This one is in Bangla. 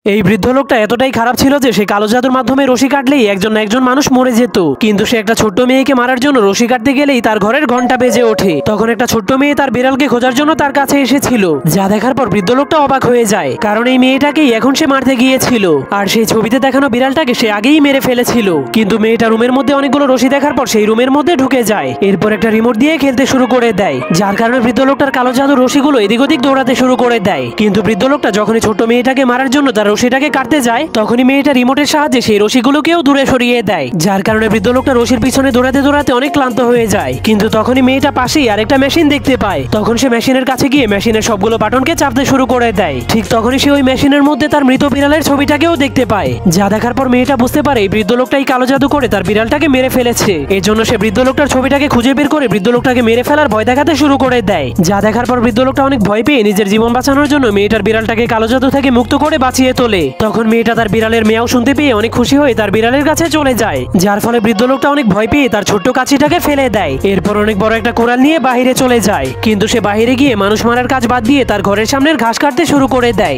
এই বৃদ্ধ লোকটা এতটাই খারাপ ছিল যে সে কালো জাদুর মাধ্যমে রশি কাটলেই একজন না একজন মানুষ মরে যেত। কিন্তু সে একটা ছোট্ট মেয়েকে মারার জন্য রশি কাটতে গেলেই তার ঘরের ঘন্টা বেজে ওঠে। তখন একটা ছোট্ট মেয়ে তার বিড়ালকে খোঁজার জন্য তার কাছে এসেছিল, যা দেখার পর বৃদ্ধ লোকটা অবাক হয়ে যায়, কারণ এই মেয়েটাকেই এখন সে মারতে গিয়েছিল। আর সেই ছবিতে দেখানো বিড়ালটাকে সে আগেই মেরে ফেলেছিল। কিন্তু মেয়েটা রুমের মধ্যে অনেকগুলো রশি দেখার পর সেই রুমের মধ্যে ঢুকে যায়, এরপর একটা রিমোট দিয়ে খেলতে শুরু করে দেয়, যার কারণে বৃদ্ধ লোকটার কালো জাদুর রশিগুলো এদিক ওদিক দৌড়াতে শুরু করে দেয়। কিন্তু বৃদ্ধ লোকটা যখনই ছোট্ট মেয়েটাকে মারার জন্য তার রশিটাকে কাটতে যায়, তখনই মেয়েটা রিমোটের সাহায্যে সেই রশিগুলোকেও দূরে সরিয়ে দেয়, যার কারণে বৃদ্ধ লোকটা রশির পিছনে দৌড়াতে দৌড়াতে অনেক ক্লান্ত হয়ে যায়। কিন্তু তখনই মেয়েটা পাশেই আরেকটা মেশিন দেখতে পায়। তখন সে মেশিনের কাছে গিয়ে মেশিনের সবগুলো বাটনকে চাপতে শুরু করে দেয়। ঠিক তখনই সে ওই মেশিনের মধ্যে তার মৃত বিড়ালের ছবিটাকেও দেখতে পায়, যা দেখার পর মেয়েটা বুঝতে পারে এই বৃদ্ধ লোকটাই কালো জাদু করে তার বিড়ালটাকে মেরে ফেলেছে। এর জন্য সে বৃদ্ধ লোকটার ছবিটাকে খুঁজে বের করে বৃদ্ধ লোকটাকে মেরে ফেলার ভয় দেখাতে শুরু করে দেয়, যা দেখার পর বৃদ্ধ লোকটা অনেক ভয় পেয়ে নিজের জীবন বাঁচানোর জন্য মেয়েটার বিড়ালটাকে কালো জাদু থেকে মুক্ত করে বাঁচিয়ে তোলে। তখন মেয়েটা তার বিড়ালের মেয়াও শুনতে পেয়ে অনেক খুশি হয়ে তার বিড়ালের কাছে চলে যায়, যার ফলে বৃদ্ধ লোকটা অনেক ভয় পেয়ে তার ছোট্ট কাছিটাকে ফেলে দেয়। এরপর অনেক বড় একটা কোড়াল নিয়ে বাহিরে চলে যায়, কিন্তু সে বাহিরে গিয়ে মানুষ মারার কাজ বাদ দিয়ে তার ঘরের সামনের ঘাস কাটতে শুরু করে দেয়।